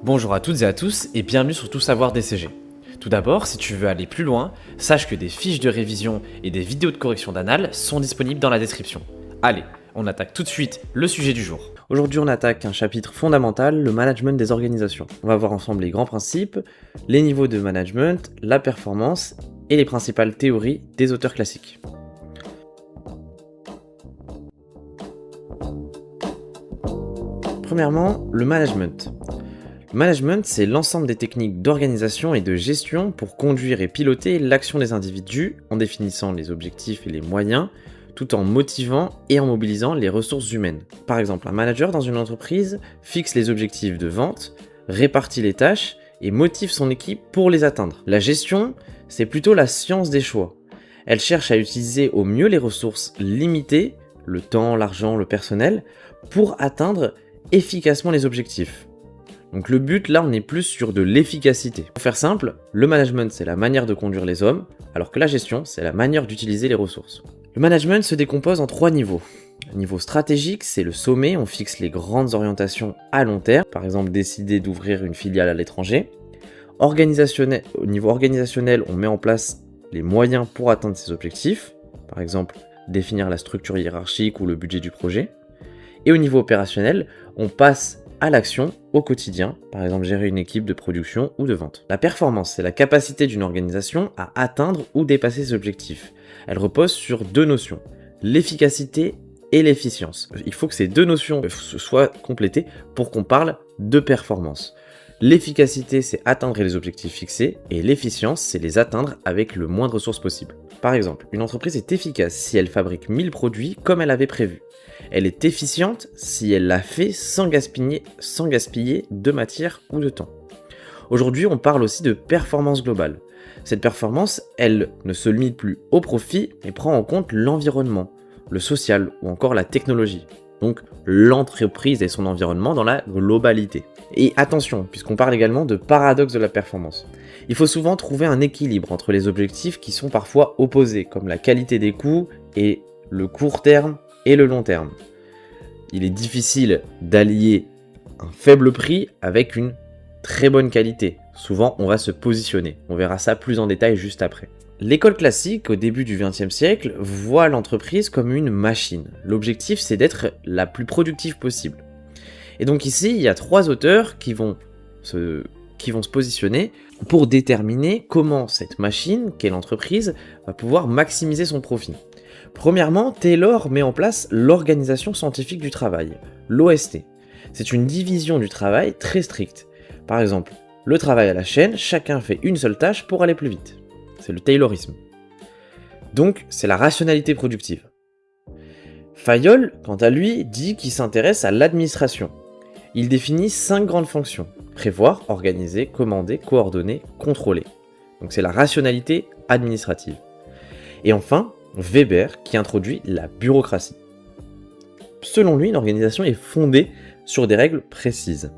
Bonjour à toutes et à tous et bienvenue sur Tout Savoir DCG. Tout d'abord, si tu veux aller plus loin, sache que des fiches de révision et des vidéos de correction d'annales sont disponibles dans la description. Allez, on attaque tout de suite le sujet du jour. Aujourd'hui, on attaque un chapitre fondamental, le management des organisations. On va voir ensemble les grands principes, les niveaux de management, la performance et les principales théories des auteurs classiques. Premièrement, le management. Le management, c'est l'ensemble des techniques d'organisation et de gestion pour conduire et piloter l'action des individus en définissant les objectifs et les moyens, tout en motivant et en mobilisant les ressources humaines. Par exemple, un manager dans une entreprise fixe les objectifs de vente, répartit les tâches et motive son équipe pour les atteindre. La gestion, c'est plutôt la science des choix. Elle cherche à utiliser au mieux les ressources limitées, le temps, l'argent, le personnel, pour atteindre efficacement les objectifs. Donc le but, là, on est plus sur de l'efficacité. Pour faire simple, le management, c'est la manière de conduire les hommes, alors que la gestion, c'est la manière d'utiliser les ressources. Le management se décompose en 3 niveaux. Le niveau stratégique, c'est le sommet, on fixe les grandes orientations à long terme, par exemple décider d'ouvrir une filiale à l'étranger. Au niveau organisationnel, on met en place les moyens pour atteindre ces objectifs, par exemple définir la structure hiérarchique ou le budget du projet. Et au niveau opérationnel, on passe à l'action au quotidien, par exemple gérer une équipe de production ou de vente. La performance, c'est la capacité d'une organisation à atteindre ou dépasser ses objectifs. Elle repose sur 2 notions, l'efficacité et l'efficience. Il faut que ces 2 notions soient complétées pour qu'on parle de performance. L'efficacité, c'est atteindre les objectifs fixés, et l'efficience, c'est les atteindre avec le moins de ressources possible. Par exemple, une entreprise est efficace si elle fabrique 1000 produits comme elle avait prévu. Elle est efficiente si elle l'a fait sans gaspiller de matière ou de temps. Aujourd'hui, on parle aussi de performance globale. Cette performance, elle ne se limite plus au profit, mais prend en compte l'environnement, le social ou encore la technologie. Donc l'entreprise et son environnement dans la globalité. Et attention, puisqu'on parle également de paradoxe de la performance. Il faut souvent trouver un équilibre entre les objectifs qui sont parfois opposés, comme la qualité des coûts et le court terme et le long terme. Il est difficile d'allier un faible prix avec une très bonne qualité. Souvent, on va se positionner. On verra ça plus en détail juste après. L'école classique, au début du XXe siècle, voit l'entreprise comme une machine. L'objectif, c'est d'être la plus productive possible. Et donc ici, il y a 3 auteurs qui vont se positionner pour déterminer comment cette machine, qu'est l'entreprise, va pouvoir maximiser son profit. Premièrement, Taylor met en place l'organisation scientifique du travail, l'OST. C'est une division du travail très stricte. Par exemple, le travail à la chaîne, chacun fait une seule tâche pour aller plus vite. C'est le Taylorisme. Donc, c'est la rationalité productive. Fayol, quant à lui, dit qu'il s'intéresse à l'administration. Il définit 5 grandes fonctions: prévoir, organiser, commander, coordonner, contrôler. Donc c'est la rationalité administrative. Et enfin, Weber qui introduit la bureaucratie. Selon lui, l'organisation est fondée sur des règles précises,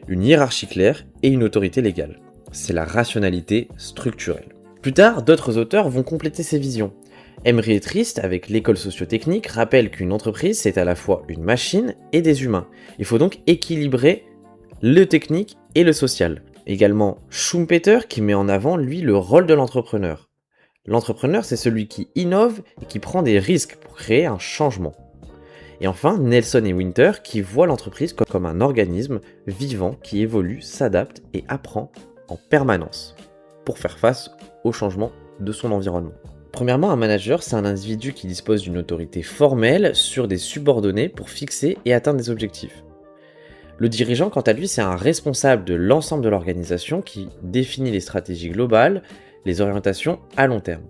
une hiérarchie claire et une autorité légale. C'est la rationalité structurelle. Plus tard, d'autres auteurs vont compléter ces visions. Emery et Trist, avec l'école sociotechnique, rappelle qu'une entreprise, c'est à la fois une machine et des humains. Il faut donc équilibrer le technique et le social. Également, Schumpeter qui met en avant, lui, le rôle de l'entrepreneur. L'entrepreneur, c'est celui qui innove et qui prend des risques pour créer un changement. Et enfin, Nelson et Winter qui voient l'entreprise comme un organisme vivant qui évolue, s'adapte et apprend en permanence pour faire face au changement de son environnement. Premièrement, un manager, c'est un individu qui dispose d'une autorité formelle sur des subordonnés pour fixer et atteindre des objectifs. Le dirigeant, quant à lui, c'est un responsable de l'ensemble de l'organisation qui définit les stratégies globales, les orientations à long terme.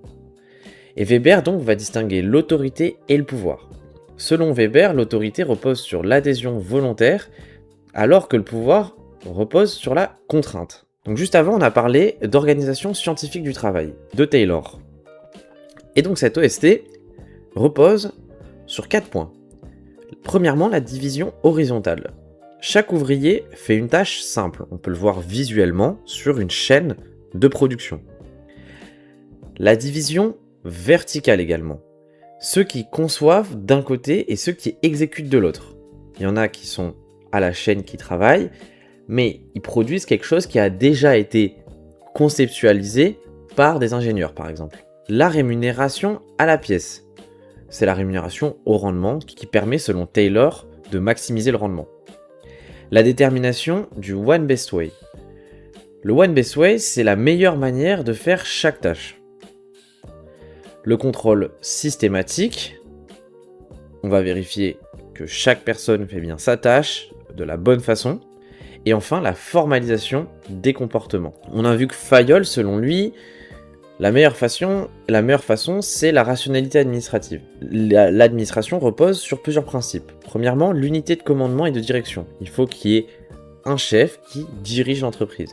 Et Weber donc va distinguer l'autorité et le pouvoir. Selon Weber, l'autorité repose sur l'adhésion volontaire, alors que le pouvoir repose sur la contrainte. Donc juste avant, on a parlé d'organisation scientifique du travail, de Taylor. Et donc cette OST repose sur 4 points. Premièrement, la division horizontale. Chaque ouvrier fait une tâche simple, on peut le voir visuellement sur une chaîne de production. La division verticale également. Ceux qui conçoivent d'un côté et ceux qui exécutent de l'autre. Il y en a qui sont à la chaîne qui travaillent, mais ils produisent quelque chose qui a déjà été conceptualisé par des ingénieurs, par exemple. La rémunération à la pièce. C'est la rémunération au rendement qui permet, selon Taylor, de maximiser le rendement. La détermination du One Best Way. Le One Best Way, c'est la meilleure manière de faire chaque tâche. Le contrôle systématique. On va vérifier que chaque personne fait bien sa tâche de la bonne façon. Et enfin, la formalisation des comportements. On a vu que Fayol, selon lui, la meilleure façon, c'est la rationalité administrative. L'administration repose sur plusieurs principes. Premièrement, l'unité de commandement et de direction. Il faut qu'il y ait un chef qui dirige l'entreprise.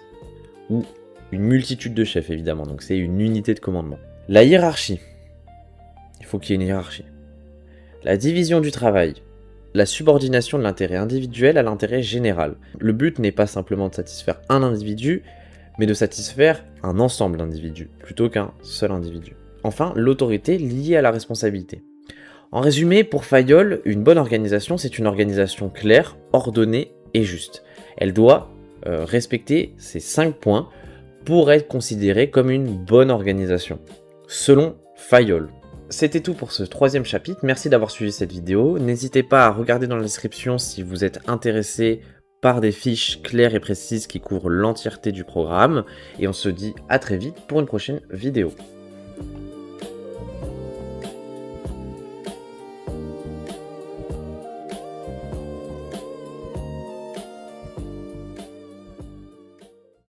Ou une multitude de chefs, évidemment. Donc c'est une unité de commandement. La hiérarchie. Il faut qu'il y ait une hiérarchie. La division du travail. La subordination de l'intérêt individuel à l'intérêt général. Le but n'est pas simplement de satisfaire un individu, mais de satisfaire un ensemble d'individus, plutôt qu'un seul individu. Enfin, l'autorité liée à la responsabilité. En résumé, pour Fayol, une bonne organisation, c'est une organisation claire, ordonnée et juste. Elle doit respecter ces 5 points pour être considérée comme une bonne organisation, selon Fayol. C'était tout pour ce 3e chapitre, merci d'avoir suivi cette vidéo. N'hésitez pas à regarder dans la description si vous êtes intéressé par des fiches claires et précises qui couvrent l'entièreté du programme. Et on se dit à très vite pour une prochaine vidéo.